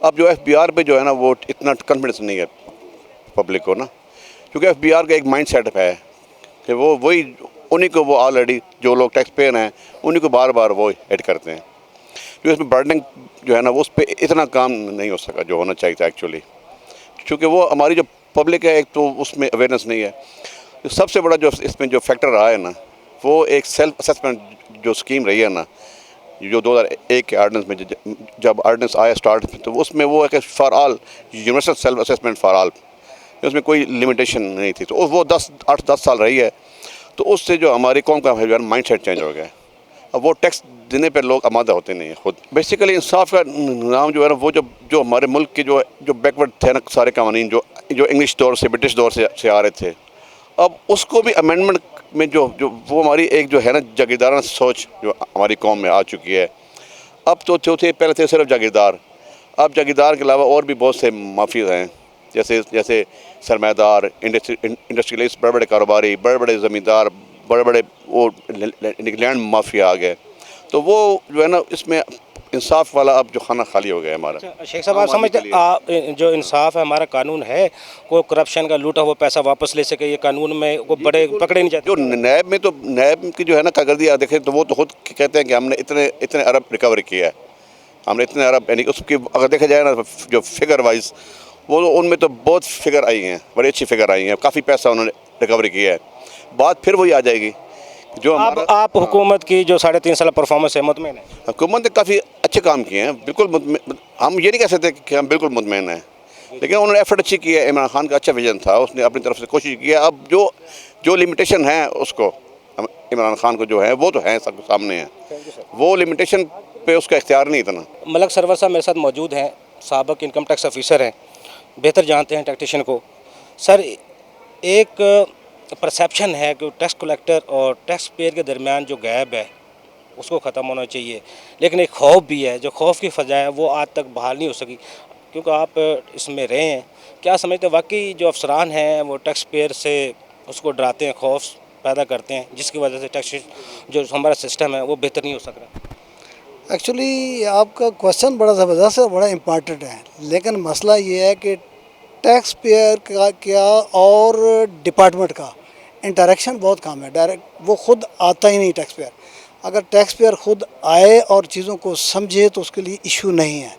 اب جو F B are پہ جو ہے نا وہ اتنا کانفیڈنس نہیں ہے پبلک کو نا، کیونکہ ایف بی آر کا ایک مائنڈ سیٹ ہے کہ وہ وہی انہیں کو وہ آلریڈی جو لوگ ٹیکس پیئر ہیں انہیں کو بار بار وہ ایڈ کرتے ہیں، جو اس میں برڈنگ جو ہے نا وہ اس پہ اتنا کام نہیں ہو سکا جو ہونا چاہیے تھا ایکچولی، چونکہ وہ ہماری جو پبلک ہے ایک تو اس میں اویئرنیس نہیں ہے۔ سب سے بڑا جو اس میں جو فیکٹر رہا ہے نا وہ ایک سیلف اسیسمنٹ جو اسکیم رہی ہے نا، جو 2001 کے آرڈیننس میں جب آرڈیننس آیا اسٹارٹ تو اس میں وہ ہے کہ for all universal self assessment for all, اس میں کوئی لمیٹیشن نہیں تھی، تو وہ 8-10 سال رہی ہے، تو اس سے جو ہماری قوم کا مائنڈ سیٹ چینج ہو گیا ہے۔ اب وہ ٹیکس دینے پہ لوگ آمادہ ہوتے نہیں ہیں خود۔ بیسیکلی انصاف کا نظام جو ہے نا وہ جو ہمارے ملک کے جو بیکورڈ تھے نا سارے قوانین جو انگلش دور سے برٹش دور سے آ رہے تھے، اب اس کو بھی امینڈمنٹ میں جو وہ ہماری ایک جو ہے نا جاگیردارانہ سوچ جو ہماری قوم میں آ چکی ہے، اب تو تھے پہلے تھے صرف جاگیردار، اب جاگیردار کے علاوہ اور بھی بہت سے مافیاز ہیں، جیسے سرمایہ دار، انڈسٹریلسٹ، بڑے بڑے کاروباری، بڑے بڑے زمیندار، بڑے بڑے وہ لینڈ مافیا آ گئے، تو وہ جو ہے نا اس میں انصاف والا اب جو خانہ خالی ہو گیا ہے ہمارا۔ شیخ صاحب آپ سمجھتے ہیں جو انصاف ہے ہمارا قانون ہے، کوئی کرپشن کا لوٹا ہوا پیسہ واپس لے سکے، یہ قانون میں کوئی بڑے پکڑے نہیں جاتے؟ جو نیب میں تو نیب کی جو ہے نا کاغذی دیکھیں تو وہ تو خود کہتے ہیں کہ ہم نے اتنے ارب ریکور کیا ہے، ہم نے اتنے ارب، یعنی اس کی اگر دیکھا جائے نا جو فگر وائز وہ ان میں تو بہت فگر آئی ہیں، بڑی اچھی فگر آئی ہیں، کافی پیسہ انہوں نے ریکوری کیا ہے۔ بات پھر وہی آ جائے گی جو آپ حکومت کی جو 3.5 سال پرفارمنس ہے مطمئن ہے؟ حکومت نے کافی اچھے کام کیے ہیں، بالکل ہم یہ نہیں کہہ سکتے کہ ہم بالکل مطمئن ہیں، لیکن انہوں نے ایفرٹ اچھی کی ہے۔ عمران خان کا اچھا ویژن تھا، اس نے اپنی طرف سے کوشش کی ہے۔ اب جو لمیٹیشن ہیں اس کو عمران خان کو جو ہے وہ تو ہیں، سب کے سامنے ہیں، وہ لمیٹیشن پہ اس کا اختیار نہیں اتنا۔ ملک سرور صاحب میرے ساتھ موجود ہیں، سابق انکم ٹیکس آفیسر ہیں، بہتر جانتے ہیں ٹیکسیشن کو۔ سر، ایک پرسیپشن ہے کہ ٹیکس کلیکٹر اور ٹیکس پیئر کے درمیان جو گیپ ہے اس کو ختم ہونا چاہیے، لیکن ایک خوف بھی ہے، جو خوف کی فضا ہے وہ آج تک بحال نہیں ہو سکی، کیونکہ آپ اس میں رہے ہیں۔ کیا سمجھتے ہیں واقعی جو افسران ہیں وہ ٹیکس پیئر سے اس کو ڈراتے ہیں، خوف پیدا کرتے ہیں، جس کی وجہ سے ٹیکس جو ہمارا سسٹم ہے وہ بہتر نہیں ہو سک رہا؟ ایکچولی آپ کا کویشچن بڑا زبردست ہے، بڑا امپارٹنٹ ہے، لیکن مسئلہ یہ ہے کہ ٹیکس پیئر کا کیا اور ڈپارٹمنٹ کا انٹریکشن بہت کم ہے، ڈائریکٹ وہ خود آتا ہی نہیں ٹیکس پیئر۔ اگر ٹیکس پیئر خود آئے اور چیزوں کو سمجھے تو اس کے لیے ایشو نہیں ہے،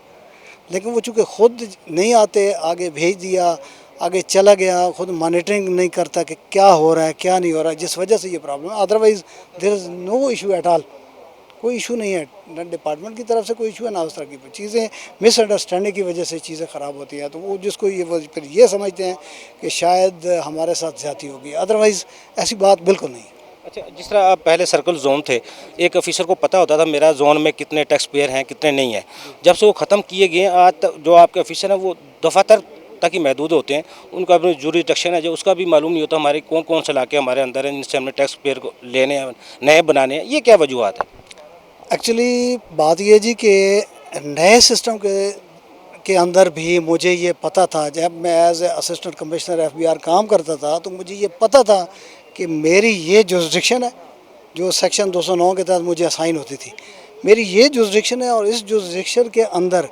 لیکن وہ چونکہ خود نہیں آتے، آگے بھیج دیا، آگے چلا گیا، خود مانیٹرنگ نہیں کرتا کہ کیا ہو رہا ہے کیا نہیں ہو رہا ہے، جس وجہ سے یہ پرابلم ہے۔ Otherwise there is no issue at all, کوئی ایشو نہیں ہے، نہ ڈپارٹمنٹ کی طرف سے کوئی ایشو ہے، نہ اس طرح کی چیزیں مس انڈرسٹینڈنگ کی وجہ سے چیزیں خراب ہوتی ہیں، تو وہ جس کو پھر یہ سمجھتے ہیں کہ شاید ہمارے ساتھ زیادتی ہوگی، ادروائز ایسی بات بالکل نہیں۔ اچھا، جس طرح آپ پہلے سرکل زون تھے، ایک آفیسر کو پتہ ہوتا تھا میرا زون میں کتنے ٹیکس پیئر ہیں کتنے نہیں ہیں، جب سے وہ ختم کیے گئے ہیں آج تک جو آپ کے آفیسر ہیں وہ دفاتر تک ہی محدود ہوتے ہیں، ان کا اپنی جوری ٹیکشن ہے جو اس کا بھی معلوم نہیں ہوتا ہمارے کون سے علاقے ہمارے اندر ہیں جن سے ہم نے ٹیکس پیئر کو لینے ہیں، نئے بنانے ہیں، یہ کیا وجوہات ہے؟ ایکچولی بات یہ جی کہ نئے سسٹم کے اندر بھی مجھے یہ پتہ تھا، جب میں as a assistant commissioner F B R کام کرتا تھا تو مجھے یہ پتہ تھا کہ میری یہ جورسڈکشن ہے جو سیکشن 209 کے تحت مجھے اسائن ہوتی تھی، میری یہ جورسڈکشن ہے، اور اس جورسڈکشن کے اندر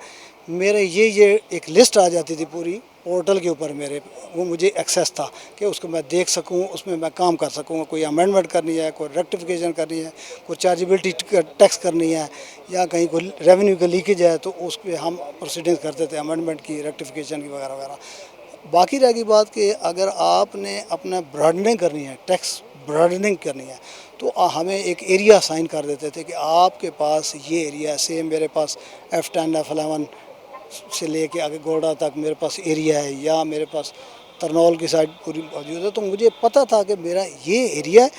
میرے یہ ایک لسٹ آ جاتی تھی پوری پورٹل کے اوپر، میرے وہ مجھے ایکسیس تھا کہ اس کو میں دیکھ سکوں، اس میں میں کام کر سکوں، کوئی امینڈمنٹ کرنی ہے، کوئی ریکٹیفیکیشن کرنی ہے، کوئی چارجبلٹی ٹیکس کرنی ہے، یا کہیں کوئی ریونیو کا لیکیج ہے تو اس پہ ہم پروسیڈنگ کرتے تھے، امینڈمنٹ کی، ریکٹیفیکیشن کی وغیرہ وغیرہ۔ باقی رہ گئی بات کہ اگر آپ نے اپنا براڈننگ کرنی ہے، ٹیکس براڈننگ کرنی ہے، تو ہمیں ایک ایریا سائن کر دیتے تھے کہ آپ کے پاس یہ ایریا ہے، سیم میرے پاس F10 F11 سے لے کے آگے گوڑا تک میرے پاس ایریا ہے، یا میرے پاس ترنول کی سائڈ پوری موجود ہے، تو مجھے پتہ تھا کہ میرا یہ ایریا ہے،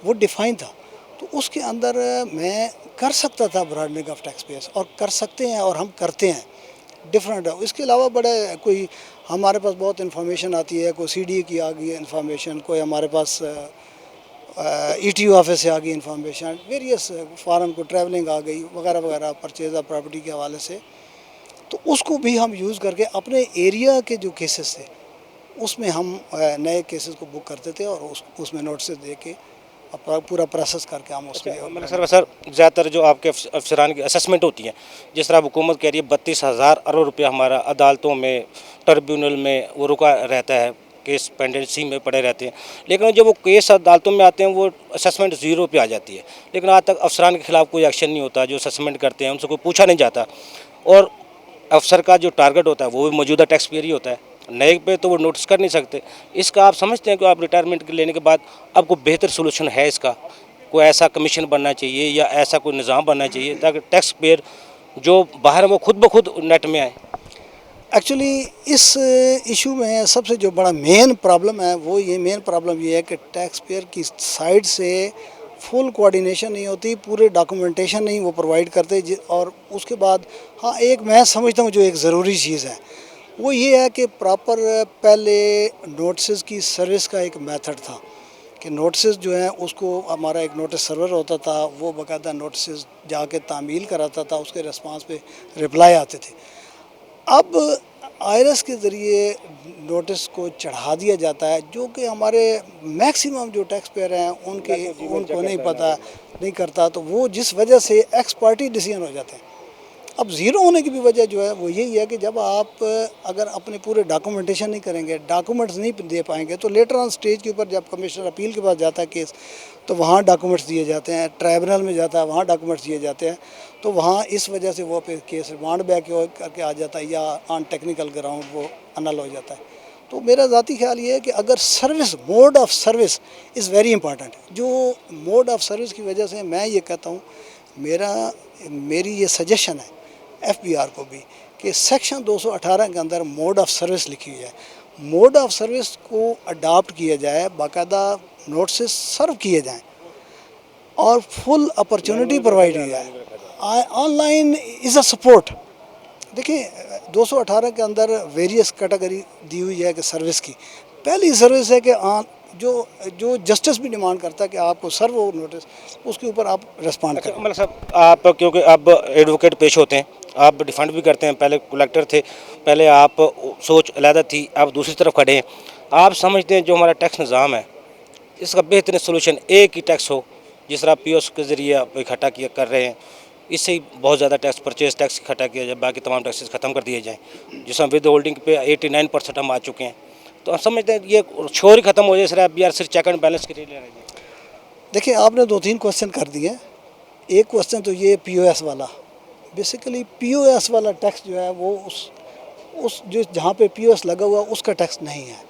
وہ ڈیفائن تھا، تو اس کے اندر میں کر سکتا تھا براڈننگ آف ٹیکس پیئرس، اور کر سکتے ہیں اور ہم کرتے ہیں، ڈفرینٹ ہے۔ اس کے علاوہ بڑے کوئی ہمارے پاس بہت انفارمیشن آتی ہے، کوئی سی ڈی کی آ گئی انفارمیشن، کوئی ہمارے پاس ای ٹی او آفس سے آ گئی انفارمیشن، ویریس فارن کو ٹریولنگ آ گئی وغیرہ وغیرہ، پرچیز آف پراپرٹی کے حوالے سے، تو اس کو بھی ہم یوز کر کے اپنے ایریا کے جو کیسز تھے اس میں ہم نئے کیسز کو بک کرتے تھے، اور اس میں نوٹسز دے کے پورا پروسیس کر کے ہم اس میں سر زیادہ تر جو آپ کے افسران کی اسسمنٹ ہوتی ہیں، جس طرح حکومت کہہ رہی ہے 32,000 ارب روپیہ ہمارا عدالتوں میں ٹربیونل میں وہ رکا رہتا ہے، کیس پینڈنسی میں پڑے رہتے ہیں، لیکن جب وہ کیس عدالتوں میں آتے ہیں وہ اسسمنٹ 0 پہ آ جاتی ہے، لیکن آج تک افسران کے خلاف کوئی ایکشن نہیں ہوتا، جو اسسمنٹ کرتے ہیں ان سے کوئی پوچھا نہیں جاتا، اور افسر کا جو ٹارگٹ ہوتا ہے وہ بھی موجودہ ٹیکس پیئر ہی ہوتا ہے، نئے پہ تو وہ نوٹس کر نہیں سکتے۔ اس کا آپ سمجھتے ہیں کہ آپ ریٹائرمنٹ لینے کے بعد اب کوئی بہتر سولوشن ہے اس کا؟ کوئی ایسا کمیشن بننا چاہیے یا ایسا کوئی نظام بننا چاہیے تاکہ ٹیکس پیئر جو باہر وہ خود بخود نیٹ میں آئیں؟ ایکچولی اس ایشو میں سب سے جو بڑا مین پرابلم ہے یہ ہے کہ ٹیکس پیئر کی سائڈ سے فل کوارڈینیشن نہیں ہوتی، پورے ڈاکومنٹیشن نہیں وہ پرووائڈ کرتے، اور اس کے بعد ہاں ایک میں سمجھتا ہوں جو ایک ضروری چیز ہے وہ یہ ہے کہ پراپر پہلے نوٹسز کی سروس کا ایک میتھڈ تھا کہ نوٹسز جو ہیں اس کو ہمارا ایک نوٹس سرور ہوتا تھا، وہ باقاعدہ نوٹسز جا کے تعمیل کراتا تھا، اس کے رسپانس پہ رپلائی آتے تھے۔ اب آئرس کے ذریعے نوٹس کو چڑھا دیا جاتا ہے، جو کہ ہمارے میکسیمم جو ٹیکس پیئر ہیں ان کو نہیں پتہ نہیں کرتا، تو وہ جس وجہ سے ایکس پارٹی ڈیسیژن ہو جاتے ہیں۔ اب 0 ہونے کی بھی وجہ جو ہے وہ یہی ہے کہ جب آپ اگر اپنے پورے ڈاکومنٹیشن نہیں کریں گے، ڈاکومنٹس نہیں دے پائیں گے، تو لیٹر آن سٹیج کے اوپر جب کمشنر اپیل کے پاس جاتا ہے کیس، تو وہاں ڈاکومنٹس دیے جاتے ہیں، ٹرائبونل میں جاتا ہے وہاں ڈاکومنٹس دیے جاتے ہیں، تو وہاں اس وجہ سے وہ پھر کیس ریمانڈ بیک کر کے آ جاتا ہے، یا آن ٹیکنیکل گراؤنڈ وہ انل ہو جاتا ہے۔ تو میرا ذاتی خیال یہ ہے کہ اگر service, mode of service is very important, جو موڈ آف سروس کی وجہ سے میں یہ کہتا ہوں، میری یہ سجیشن ہے ایف بی آر کو بھی کہ سیکشن 218 کے اندر موڈ آف سروس لکھی ہوئی ہے، موڈ آف سروس کو اڈاپٹ کیا جائے، باقاعدہ نوٹسز سرو کیے جائیں اور فل اپرچونٹی پرووائڈ کی جائے۔ On line is a support. دیکھیں 218 کے اندر ویریس کیٹیگری دی ہوئی ہے کہ سروس کی، پہلی سروس ہے کہ جو جسٹس بھی ڈیمانڈ کرتا ہے کہ آپ کو سرو ہو نوٹس، اس کے اوپر آپ رسپانڈ کریں۔ مطلب صاحب آپ کیونکہ اب ایڈوکیٹ پیش ہوتے ہیں، آپ ڈیفینڈ بھی کرتے ہیں، پہلے کلیکٹر تھے، پہلے آپ سوچ علیحدہ تھی، آپ دوسری طرف کھڑے ہیں، آپ سمجھتے ہیں جو ہمارا ٹیکس نظام ہے اس کا بہترین سولوشن ایک ہی ٹیکس ہو، جس طرح پی ایس کے ذریعے آپ اکٹھا کر رہے ہیں، اس سے ہی بہت زیادہ ٹیکس، پرچیز ٹیکس اکٹھا کیا جائے، باقی تمام ٹیکسز ختم کر دیے جائیں، جس میں ود ہولڈنگ پہ 89% ہم آ چکے ہیں، تو ہم سمجھتے ہیں یہ شور ہی ختم ہو جائے، صرف یار صرف چیک اینڈ بیلنس کے لیے لے رہے ہیں۔ دیکھیں آپ نے 2-3 کوسچن کر دیے۔ ایک کوسچن تو یہ پی او ایس والا، بیسیکلی پی او ایس والا ٹیکس جو ہے وہ اس جہاں پہ پی او ایس لگا ہوا اس کا ٹیکس نہیں ہے،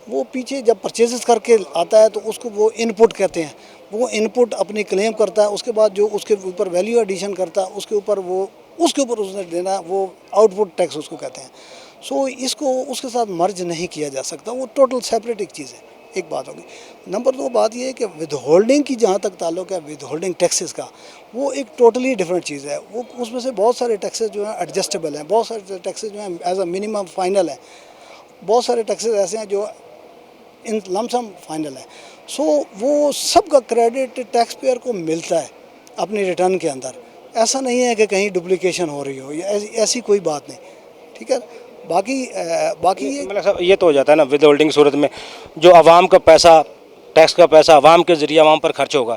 وہ پیچھے جب پرچیزز کر کے آتا ہے تو اس کو وہ ان پٹ کہتے ہیں، وہ ان پٹ اپنی کلیم کرتا ہے، اس کے بعد جو اس کے اوپر ویلیو ایڈیشن کرتا ہے اس کے اوپر اس نے دینا، وہ آؤٹ پٹ ٹیکس اس کو کہتے ہیں۔ سو اس کو اس کے ساتھ مرج نہیں کیا جا سکتا، وہ ٹوٹل سیپریٹ ایک چیز ہے، ایک بات ہوگی۔ نمبر 2 بات یہ ہے کہ ود ہولڈنگ کی جہاں تک تعلق ہے، ود ہولڈنگ ٹیکسز کا، وہ ایک ٹوٹلی ڈفرینٹ چیز ہے، وہ اس میں سے بہت سارے ٹیکسز جو ہیں ایڈجسٹیبل ہیں، بہت سارے ٹیکسز جو ہیں ایز اے منیمم فائنل ہیں، بہت سارے ٹیکسز ایسے ہیں جو ان لمسم فائنل ہے۔ سو وہ سب کا کریڈٹ ٹیکس پیئر کو ملتا ہے اپنی ریٹرن کے اندر، ایسا نہیں ہے کہ کہیں ڈپلیکیشن ہو رہی ہو، یا ایسی کوئی بات نہیں، ٹھیک ہے۔ باقی یہ تو ہو جاتا ہے نا ود ہولڈنگ صورت میں، جو عوام کا پیسہ، ٹیکس کا پیسہ عوام کے ذریعے عوام پر خرچ ہوگا،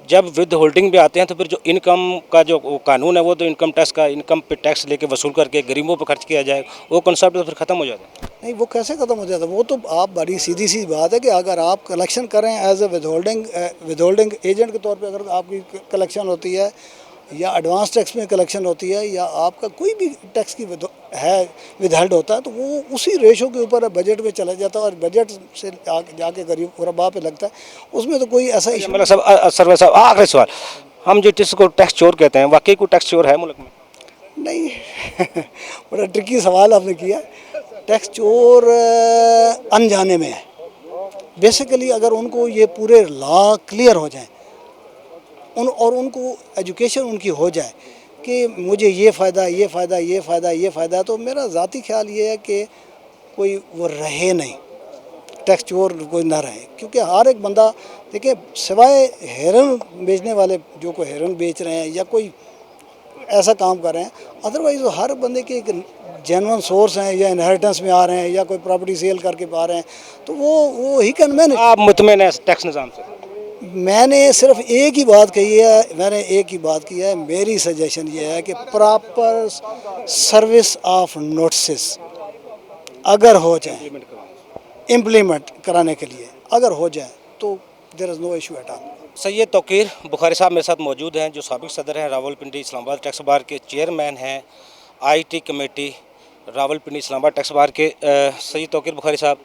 جب ود ہولڈنگ پہ آتے ہیں تو پھر جو انکم کا جو قانون ہے وہ تو انکم ٹیکس کا، انکم پہ ٹیکس لے کے وصول کر کے غریبوں پہ خرچ کیا جائے، وہ کنسیپٹ تو پھر ختم ہو جاتا ہے۔ نہیں، وہ کیسے ختم ہو جاتا ہے؟ وہ تو آپ بڑی سیدھی سی بات ہے کہ اگر آپ کلیکشن کریں as A with holding agent کے طور پہ، اگر آپ کی کلیکشن ہوتی ہے یا ایڈوانس ٹیکس میں کلیکشن ہوتی ہے یا آپ کا کوئی بھی ٹیکس کی ہے ود ہیلڈ ہوتا ہے، تو وہ اسی ریشو کے اوپر بجٹ میں چلا جاتا ہے اور بجٹ سے جا کے غریب غربا پہ لگتا ہے، اس میں تو کوئی ایسا ایشو مطلب سروے صاحب آخری سوال، ہم جو جس کو ٹیکس چور کہتے ہیں، واقعی کوئی ٹیکس چور ہے ملک میں؟ نہیں بڑا ٹرکی سوال آپ نے کیا۔ ٹیکس چور انجانے میں ہے، بیسیکلی اگر ان کو یہ پورے لا کلیئر ہو جائیں اور ان کو ایجوکیشن ان کی ہو جائے کہ مجھے یہ فائدہ، یہ فائدہ، یہ فائدہ، یہ فائدہ، تو میرا ذاتی خیال یہ ہے کہ کوئی وہ رہے نہیں، ٹیکس چور کوئی نہ رہے، کیونکہ ہر ایک بندہ دیکھیں، سوائے ہیرن بیچنے والے جو کوئی ہیرن بیچ رہے ہیں یا کوئی ایسا کام کر رہے ہیں، ادروائز ہر بندے کے ایک جینون سورس ہیں، یا انہیریٹنس میں آ رہے ہیں یا کوئی پراپرٹی سیل کر کے آ رہے ہیں، تو وہ ہی کین مینج۔ آپ مطمئن ہیں ٹیکس نظام سے؟ میں نے صرف ایک ہی بات کہی ہے، میں نے ایک ہی بات کی ہے، میری سجیشن یہ ہے کہ پراپر سروس آف نوٹسز اگر ہو جائیں امپلیمنٹ کرانے کے لیے اگر ہو جائے تو دیر از نو ایشو ایٹ آل. سید توقیر بخاری صاحب میرے ساتھ موجود ہیں، جو سابق صدر ہیں راولپنڈی اسلام آباد ٹیکس بار کے، چیئرمین ہیں آئی ٹی کمیٹی راولپنڈی اسلام آباد ٹیکس بار کے. سید توقیر بخاری صاحب،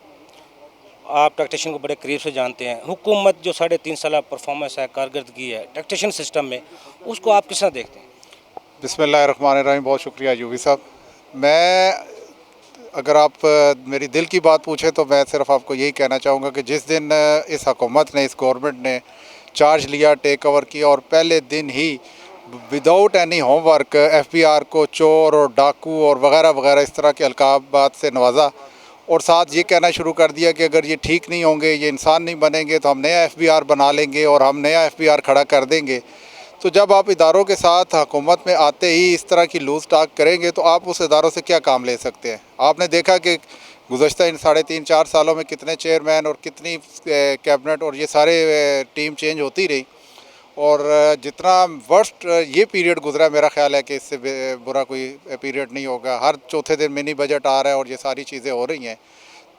آپ ٹیکسیشن کو بڑے قریب سے جانتے ہیں. حکومت جو 3.5 سالہ پرفارمنس ہے، کارکردگی ہے ٹیکسیشن سسٹم میں، اس کو آپ کس طرح دیکھتے ہیں؟ بسم اللہ الرحمن الرحیم. بہت شکریہ یوبی صاحب. میں اگر آپ میری دل کی بات پوچھیں تو میں صرف آپ کو یہی کہنا چاہوں گا کہ جس دن اس حکومت نے، اس گورنمنٹ نے چارج لیا، ٹیک اوور کیا، اور پہلے دن ہی without any homework F B R کو چور اور ڈاکو اور وغیرہ وغیرہ اس طرح کے القابات سے نوازا، اور ساتھ یہ کہنا شروع کر دیا کہ اگر یہ ٹھیک نہیں ہوں گے، یہ انسان نہیں بنیں گے، تو ہم نیا ایف بی آر بنا لیں گے اور ہم نیا ایف بی آر کھڑا کر دیں گے. تو جب آپ اداروں کے ساتھ حکومت میں آتے ہی اس طرح کی لوز ٹاک کریں گے تو آپ اس اداروں سے کیا کام لے سکتے ہیں؟ آپ نے دیکھا کہ گزشتہ ان 3.5-4 سالوں میں کتنے چیئرمین اور کتنی کیبنٹ اور یہ سارے ٹیم چینج ہوتی رہی، اور جتنا ورسٹ یہ پیریڈ گزرا، میرا خیال ہے کہ اس سے برا کوئی پیریڈ نہیں ہوگا. ہر چوتھے دن منی بجٹ آ رہا ہے اور یہ ساری چیزیں ہو رہی ہیں،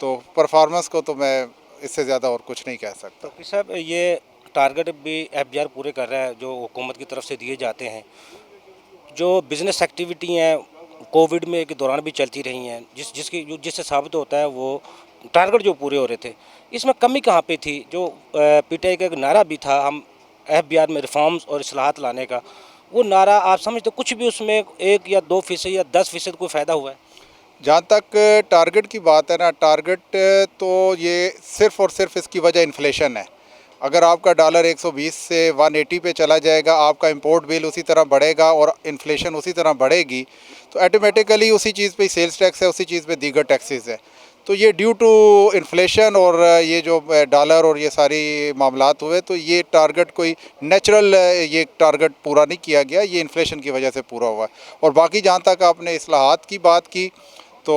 تو پرفارمنس کو تو میں اس سے زیادہ اور کچھ نہیں کہہ سکتا. توقیر صاحب، یہ ٹارگٹ بھی ایف بی آر پورے کر رہا ہے جو حکومت کی طرف سے دیے جاتے ہیں. جو بزنس ایکٹیویٹی ہیں کووڈ میں کے دوران بھی چلتی رہی ہیں، جس سے ثابت ہوتا ہے وہ ٹارگٹ جو پورے ہو رہے تھے. اس میں کمی کہاں پہ تھی؟ جو پی ٹی آئی کا ایک نعرہ بھی تھا ہم ایف بی آر میں ریفارمز اور اصلاحات لانے کا، وہ نعرہ آپ سمجھتے کچھ بھی اس میں 1 یا 2% یا 10% کوئی فائدہ ہوا ہے؟ جہاں تک ٹارگٹ کی بات ہے نا، ٹارگٹ تو یہ صرف اور صرف اس کی وجہ انفلیشن ہے. اگر آپ کا ڈالر 120 سے 180 پہ چلا جائے گا، آپ کا امپورٹ بل اسی طرح بڑھے گا اور انفلیشن اسی طرح بڑھے گی، تو ایٹومیٹیکلی اسی چیز پہ سیلز ٹیکس ہے، اسی چیز پہ دیگر ٹیکسز ہے. تو یہ ڈیو ٹو انفلیشن اور یہ جو ڈالر اور یہ ساری معاملات ہوئے، تو یہ ٹارگٹ کوئی نیچرل یہ ٹارگٹ پورا نہیں کیا گیا، یہ انفلیشن کی وجہ سے پورا ہوا ہے. اور باقی جہاں تک آپ نے اصلاحات کی بات کی، تو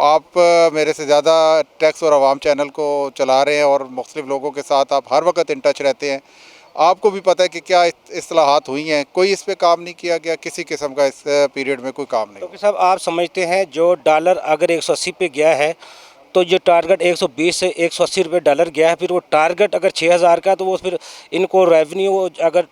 آپ میرے سے زیادہ ٹیکس اور عوام چینل کو چلا رہے ہیں اور مختلف لوگوں کے ساتھ آپ ہر وقت ان ٹچ رہتے ہیں. آپ کو بھی پتہ ہے کہ کیا اصلاحات ہوئی ہیں. کوئی اس پہ کام نہیں کیا گیا، کسی قسم کا اس پیریڈ میں کوئی کام نہیں. توقیر صاحب، آپ سمجھتے ہیں جو ڈالر اگر 180 پہ گیا ہے تو یہ ٹارگٹ 120 سے 180 روپے ڈالر گیا ہے، پھر وہ ٹارگٹ اگر 6000 کا تو وہ پھر ان کو ریونیو اگر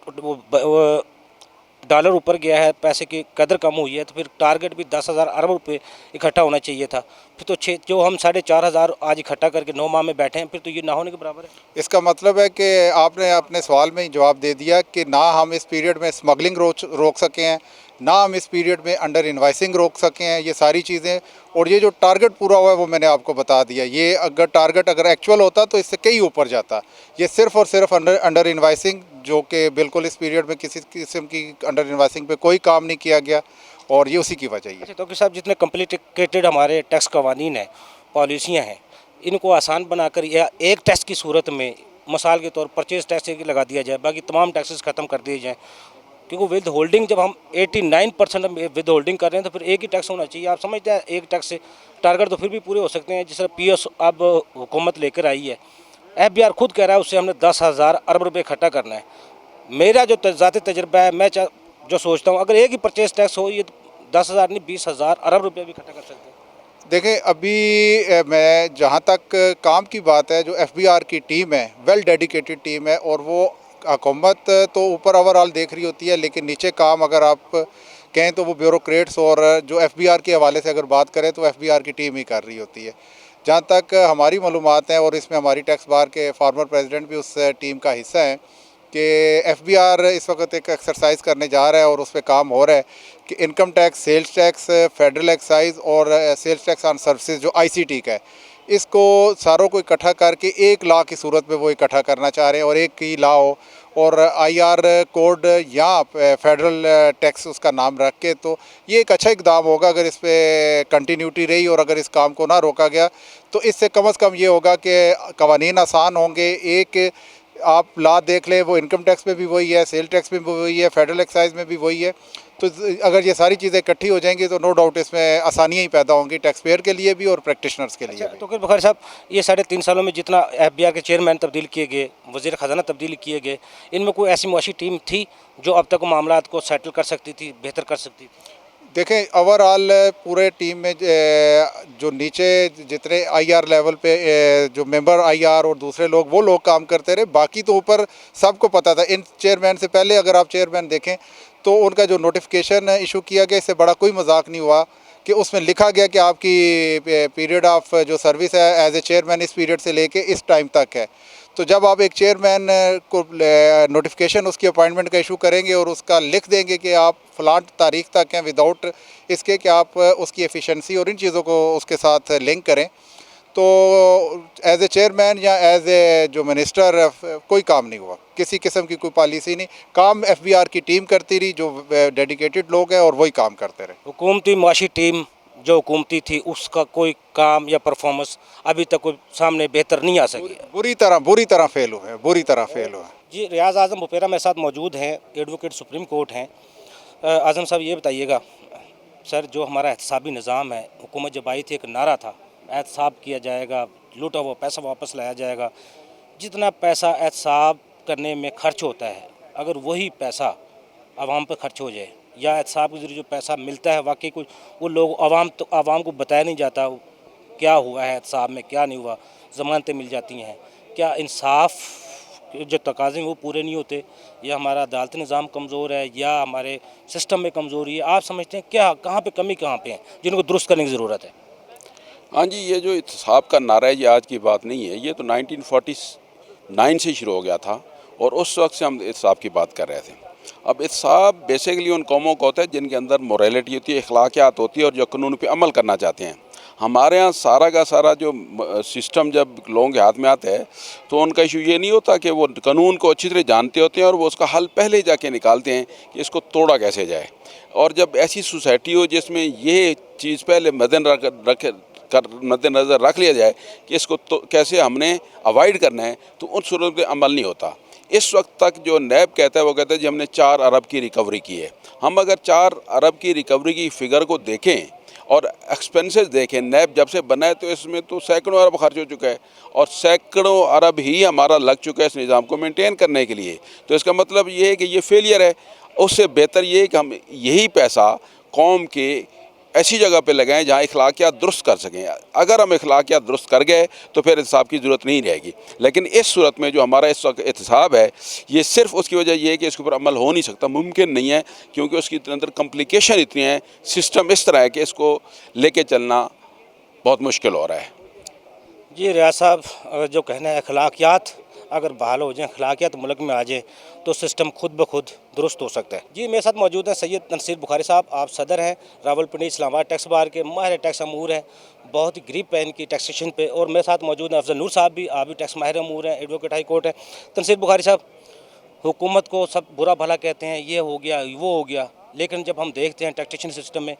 ڈالر اوپر گیا ہے، پیسے کی قدر کم ہوئی ہے، تو پھر ٹارگٹ بھی 10,000 ارب روپے اکٹھا ہونا چاہیے تھا. پھر تو جو ہم 4,500 آج اکٹھا کر کے 9 ماہ میں بیٹھے ہیں، پھر تو یہ نہ ہونے کے برابر ہے. اس کا مطلب ہے کہ آپ نے اپنے سوال میں ہی جواب دے دیا کہ نہ ہم اس پیریڈ میں اسمگلنگ روک سکے ہیں، نہ ہم اس پیریڈ میں انڈر انوائسنگ روک سکے ہیں. یہ ساری چیزیں، اور یہ جو ٹارگٹ پورا ہوا ہے وہ میں نے آپ کو بتا دیا. یہ اگر ٹارگٹ اگر ایکچول ہوتا تو اس سے کئی اوپر جاتا. یہ صرف اور صرف انڈر انوائسنگ، جو کہ بالکل اس پیریڈ میں کسی قسم کی انڈر انوائسنگ پہ کوئی کام نہیں کیا گیا، اور یہ اسی کی وجہ ہی ہے. توقیر صاحب، جتنے کمپلیکیٹڈ ہمارے ٹیکس قوانین ہیں، پالیسیاں ہیں، ان کو آسان بنا کر یا ایک ٹیکس کی صورت میں مثال کے طور پرچیز ٹیکس لگا دیا جائے، باقی تمام ٹیکسز ختم کر دیے جائیں. کیونکہ ود ہولڈنگ جب ہم 89% ود ہولڈنگ کر رہے ہیں تو پھر ایک ہی ٹیکس ہونا چاہیے. آپ سمجھتے ہیں ایک ٹیکس سے ٹارگٹ تو پھر بھی پورے ہو سکتے ہیں. جس طرح پی ایس اب حکومت لے کر آئی ہے، ایف بی آر خود کہہ رہا ہے اس سے ہم نے 10,000 ارب روپے اکٹھا کرنا ہے. میرا جو ذاتی تجربہ ہے، میں جو سوچتا ہوں اگر ایک ہی پرچیز ٹیکس ہو، یہ 10,000 نہیں 20,000 ارب روپے بھی اکٹھا کر سکتے ہیں. دیکھیں، ابھی میں جہاں تک کام کی بات ہے، جو ایف بی آر کی ٹیم ہے ویل ڈیڈیکیٹڈ ٹیم ہے، اور وہ حکومت تو اوپر اوور آل دیکھ رہی ہوتی ہے، لیکن نیچے کام اگر آپ کہیں تو وہ بیوروکریٹس اور جو ایف بی آر کے حوالے سے اگر بات کریں تو ایف بی آر کی ٹیم ہی کر رہی ہوتی ہے. جہاں تک ہماری معلومات ہیں، اور اس میں ہماری ٹیکس بار کے فارمر پریزیڈنٹ بھی اس ٹیم کا حصہ ہیں، کہ ایف بی آر اس وقت ایک ایکسرسائز کرنے جا رہا ہے اور اس پہ کام ہو رہا ہے کہ income tax, sales tax, federal excise اور سیلز ٹیکس آن سروسز جو آئی سی ٹی کا ہے، اس کو ساروں کو اکٹھا کر کے ایک لا کی صورت میں وہ اکٹھا کرنا چاہ رہے ہیں، اور ایک ہی لا ہو اور آئی آر کوڈ یا فیڈرل ٹیکس اس کا نام رکھ کے. تو یہ ایک اچھا اقدام ہوگا اگر اس پہ کنٹینیوٹی رہی اور اگر اس کام کو نہ روکا گیا، تو اس سے کم از کم یہ ہوگا کہ قوانین آسان ہوں گے. ایک آپ لا دیکھ لیں، وہ انکم ٹیکس میں بھی وہی ہے، سیل ٹیکس میں بھی وہی ہے، فیڈرل ایکسائز میں بھی وہی ہے. تو اگر یہ ساری چیزیں اکٹھی ہو جائیں گی تو نو ڈاؤٹ اس میں آسانیاں ہی پیدا ہوں گی ٹیکس پیئر کے لیے بھی اور پریکٹیشنرز کے لیے بھی. تو بخاری صاحب یہ 3.5 سالوں میں جتنا FBI کے چیئرمین تبدیل کیے گئے، وزیر خزانہ تبدیل کیے گئے، ان میں کوئی ایسی معاشی ٹیم تھی جو اب تک معاملات کو سیٹل کر سکتی تھی، بہتر کر سکتی تھی؟ دیکھیں اوور آل پورے ٹیم میں جو نیچے جتنے آئی آر لیول پہ جو ممبر آئی آر اور دوسرے لوگ وہ لوگ کام کرتے رہے، باقی تو اوپر سب کو پتہ تھا. ان چیئرمین سے پہلے اگر آپ چیئرمین دیکھیں تو ان کا جو نوٹیفیکیشن ایشو کیا گیا اس سے بڑا کوئی مذاق نہیں ہوا کہ اس میں لکھا گیا کہ آپ کی پیریڈ آف جو سروس ہے ایز اے چیئرمین اس پیریڈ سے لے کے اس ٹائم تک ہے. تو جب آپ ایک چیئرمین کو نوٹیفیکیشن اس کی اپائنٹمنٹ کا ایشو کریں گے اور اس کا لکھ دیں گے کہ آپ فلاں تاریخ تک ہیں وداؤٹ اس کے کہ آپ اس کی ایفیشنسی اور ان چیزوں کو اس کے ساتھ لنک کریں، تو ایز اے چیئرمین یا ایز اے جو منسٹر کوئی کام نہیں ہوا. کسی قسم کی کوئی پالیسی نہیں. کام FBI کی ٹیم کرتی رہی جو ڈیڈیکیٹڈ لوگ ہیں اور وہی کام کرتے رہے. حکومتی معاشی ٹیم جو حکومتی تھی اس کا کوئی کام یا پرفارمنس ابھی تک کوئی سامنے بہتر نہیں آ سکی ہے؟ بری طرح فیل ہوئے ہیں، بری طرح فیل ہوئے ہیں. جی، ریاض اعظم بپیرا میرے ساتھ موجود ہیں، ایڈوکیٹ سپریم کورٹ ہیں. اعظم صاحب یہ بتائیے گا سر، جو ہمارا احتسابی نظام ہے، حکومت جب آئی تھی ایک نعرہ تھا احتساب کیا جائے گا، لوٹا ہوا پیسہ واپس لایا جائے گا. جتنا پیسہ احتساب کرنے میں خرچ ہوتا ہے اگر وہی پیسہ عوام پہ خرچ ہو جائے یا احتساب کے ذریعے جو پیسہ ملتا ہے واقعی کوئی وہ لوگ عوام کو بتایا نہیں جاتا کیا ہوا ہے احتساب میں، کیا نہیں ہوا، ضمانتیں مل جاتی ہیں، کیا انصاف جو تقاضے ہیں وہ پورے نہیں ہوتے، یا ہمارا عدالتی نظام کمزور ہے یا ہمارے سسٹم میں کمزوری ہے؟ آپ سمجھتے ہیں کیا کہاں پہ کمی کہاں پہ ہیں جن کو درست کرنے کی ضرورت ہے؟ ہاں جی، یہ جو احتساب کا نعرہ ہے یہ آج کی بات نہیں ہے، یہ تو 1949 سے شروع ہو گیا تھا اور اس وقت سے ہم احتساب کی بات کر رہے تھے. اب احتساب بیسیکلی ان قوموں کو ہوتا ہے جن کے اندر موریلٹی ہوتی ہے، اخلاقیات ہوتی ہے اور جو قانون پہ عمل کرنا چاہتے ہیں. ہمارے ہاں سارا کا سارا جو سسٹم جب لوگوں کے ہاتھ میں آتا ہے تو ان کا ایشو یہ نہیں ہوتا کہ وہ قانون کو اچھی طرح جانتے ہوتے ہیں اور وہ اس کا حل پہلے جا کے نکالتے ہیں کہ اس کو توڑا کیسے جائے. اور جب ایسی سوسائٹی ہو جس میں یہ چیز پہلے مد نظر رکھ لیا جائے کہ اس کو کیسے ہم نے اوائڈ کرنا ہے، تو ان صورت پہ عمل نہیں ہوتا. اس وقت تک جو نیب کہتا ہے وہ کہتا ہے جی ہم نے 4 ارب کی ریکوری کی ہے. ہم اگر 4 ارب کی ریکوری کی فگر کو دیکھیں اور ایکسپنسز دیکھیں، نیب جب سے بنا ہے تو اس میں تو سینکڑوں ارب خرچ ہو چکا ہے اور سینکڑوں ارب ہی ہمارا لگ چکا ہے اس نظام کو مینٹین کرنے کے لیے. تو اس کا مطلب یہ ہے کہ یہ فیلئر ہے. اس سے بہتر یہ ہے کہ ہم یہی پیسہ قوم کے ایسی جگہ پہ لگائیں جہاں اخلاقیات درست کر سکیں. اگر ہم اخلاقیات درست کر گئے تو پھر احتساب کی ضرورت نہیں رہے گی. لیکن اس صورت میں جو ہمارا اس وقت احتساب ہے یہ صرف اس کی وجہ یہ ہے کہ اس کے اوپر عمل ہو نہیں سکتا، ممکن نہیں ہے، کیونکہ اس کے اندر کمپلیکیشن اتنی ہیں، سسٹم اس طرح ہے کہ اس کو لے کے چلنا بہت مشکل ہو رہا ہے. جی ریاض صاحب، اگر جو کہنا ہے اخلاقیات اگر بحال ہو جائیں، اخلاقیات ملک میں آ جائیں تو سسٹم خود بخود درست ہو سکتا ہے. جی میرے ساتھ موجود ہیں سید تنصیر بخاری صاحب، آپ صدر ہیں راولپنڈی اسلام آباد ٹیکس بار کے، ماہر ٹیکس امور ہیں، بہت ہی گریپ ہے ان کی ٹیکسیشن پہ. اور میرے ساتھ موجود ہیں افضل نور صاحب بھی، آپ بھی ٹیکس ماہر امور ہیں، ایڈوکیٹ ہائی کورٹ ہیں. تنصیر بخاری صاحب، حکومت کو سب برا بھلا کہتے ہیں، یہ ہو گیا وہ ہو گیا، لیکن جب ہم دیکھتے ہیں ٹیکسیشن سسٹم میں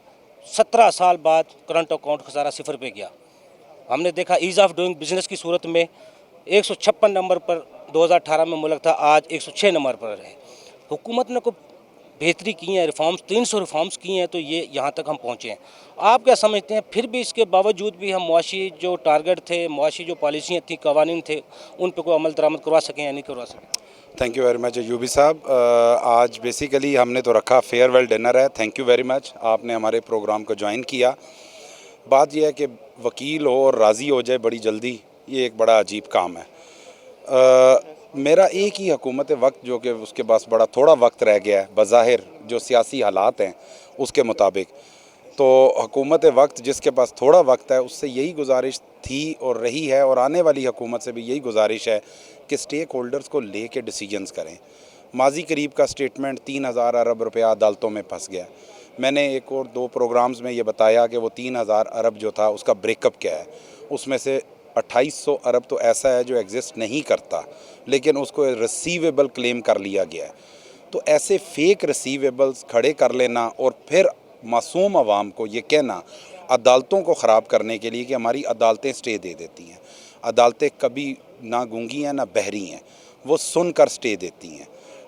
17 سال بعد کرنٹ اکاؤنٹ خسارہ 0 پہ گیا. ہم نے دیکھا ایز آف ڈوئنگ بزنس کی صورت میں 156 نمبر پر 2018 میں ملک تھا، آج 106 نمبر پر ہے. حکومت نے کوئی بہتری کی ہیں، ریفارمز 300 ریفارمز کی ہیں تو یہ یہاں تک ہم پہنچے ہیں. آپ کیا سمجھتے ہیں پھر بھی اس کے باوجود بھی ہم معاشی جو ٹارگٹ تھے، معاشی جو پالیسیاں تھیں، قوانین تھے، ان پہ کوئی عمل درآمد کروا سکیں یا نہیں کروا سکیں؟ Thank you very much Yubi صاحب. آج بیسیکلی ہم نے تو رکھا فیئر ویل ڈنر ہے. تھینک یو ویری مچ، آپ نے ہمارے پروگرام کو جوائن کیا. بات یہ ہے کہ وکیل ہو اور راضی ہو جائے بڑی جلدی، یہ ایک بڑا عجیب کام ہے. میرا ایک ہی حکومت وقت جو کہ اس کے پاس بڑا تھوڑا وقت رہ گیا ہے بظاہر جو سیاسی حالات ہیں اس کے مطابق، تو حکومت وقت جس کے پاس تھوڑا وقت ہے اس سے یہی گزارش تھی اور رہی ہے اور آنے والی حکومت سے بھی یہی گزارش ہے کہ سٹیک ہولڈرز کو لے کے ڈیسیجنز کریں. ماضی قریب کا سٹیٹمنٹ 3000 ارب روپیہ عدالتوں میں پھنس گیا. میں نے ایک اور 2 پروگرامز میں یہ بتایا کہ وہ 3000 ارب جو تھا اس کا بریک اپ کیا ہے. اس میں سے 2800 ارب تو ایسا ہے جو ایگزسٹ نہیں کرتا لیکن اس کو ریسیویبل کلیم کر لیا گیا ہے. تو ایسے فیک ریسیویبلز کھڑے کر لینا اور پھر معصوم عوام کو یہ کہنا عدالتوں کو خراب کرنے کے لیے کہ ہماری عدالتیں سٹے دے دیتی ہیں. عدالتیں کبھی نہ گونگی ہیں نہ بہری ہیں، وہ سن کر سٹے دیتی ہیں.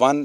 1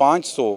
500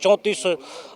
34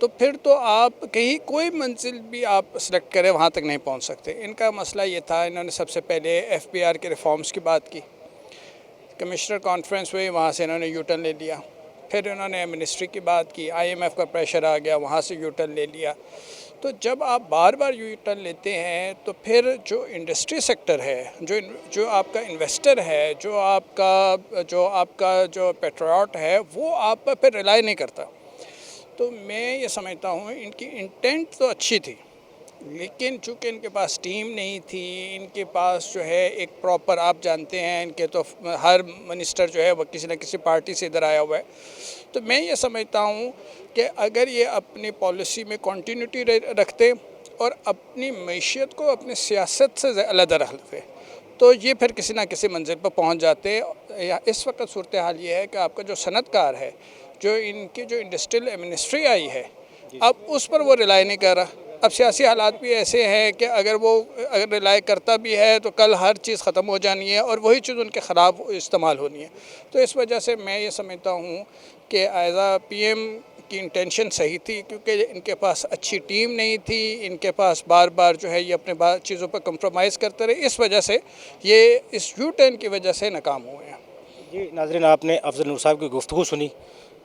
تو پھر تو آپ کہیں کوئی منزل بھی آپ سلیکٹ کریں وہاں تک نہیں پہنچ سکتے. ان کا مسئلہ یہ تھا، انہوں نے سب سے پہلے FBR کے ریفارمز کی بات کی، کمشنر کانفرنس ہوئی، وہاں سے انہوں نے یو ٹرن لے لیا. پھر انہوں نے منسٹری کی بات کی، IMF کا پریشر آ گیا، وہاں سے یو ٹرن لے لیا. تو جب آپ بار بار یو ٹرن لیتے ہیں تو پھر جو انڈسٹری سیکٹر ہے، جو آپ کا انویسٹر ہے، جو آپ کا جو پیٹریوٹ ہے، وہ آپ پر پھر ریلائی نہیں کرتا. تو میں یہ سمجھتا ہوں ان کی انٹینٹ تو اچھی تھی، لیکن چونکہ ان کے پاس ٹیم نہیں تھی، ان کے پاس جو ہے ایک پراپر، آپ جانتے ہیں ان کے تو ہر منسٹر جو ہے وہ کسی نہ کسی پارٹی سے ادھر آیا ہوا ہے. تو میں یہ سمجھتا ہوں کہ اگر یہ اپنی پالیسی میں کنٹینیوٹی رکھتے اور اپنی معیشت کو اپنی سیاست سے علیحدہ رکھتے تو یہ پھر کسی نہ کسی منزل پر پہنچ جاتے. اس وقت صورتحال یہ ہے کہ آپ کا جو صنعت کار ہے، جو ان کی جو انڈسٹریل منسٹری آئی ہے، اب اس پر وہ ریلائی نہیں کر رہا. اب سیاسی حالات بھی ایسے ہیں کہ اگر ریلائی کرتا بھی ہے تو کل ہر چیز ختم ہو جانی ہے اور وہی چیز ان کے خلاف استعمال ہونی ہے. تو اس وجہ سے میں یہ سمجھتا ہوں کہ ایز اے PM کی انٹینشن صحیح تھی، کیونکہ ان کے پاس اچھی ٹیم نہیں تھی، ان کے پاس بار بار جو ہے یہ اپنے چیزوں پر کمپرومائز کرتے رہے. اس وجہ سے یہ اس یو ٹرن کی وجہ سے ناکام ہوئے ہیں. جی ناظرین، آپ نے افضل نور صاحب کی گفتگو سنی.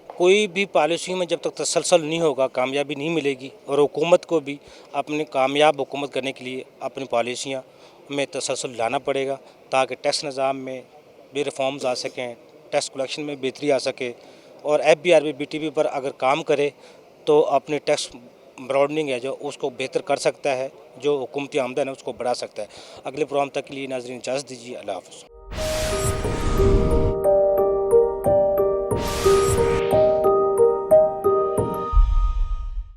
کوئی بھی پالیسی میں جب تک تسلسل نہیں ہوگا کامیابی نہیں ملے گی، اور حکومت کو بھی اپنی کامیاب حکومت کرنے کے لیے اپنی پالیسیاں میں تسلسل لانا پڑے گا، تاکہ ٹیکس نظام میں بھی ریفارمز آ سکیں، ٹیکس کلیکشن میں بہتری آ سکے، اور FBR بھی BTP پر اگر کام کرے تو اپنے ٹیکس براڈننگ ہے جو اس کو بہتر کر سکتا ہے، جو حکومتی آمدن ہے اس کو بڑھا سکتا ہے. اگلے پروگرام تک کے لیے ناظرین اجازت دیجیے. اللہ حافظ.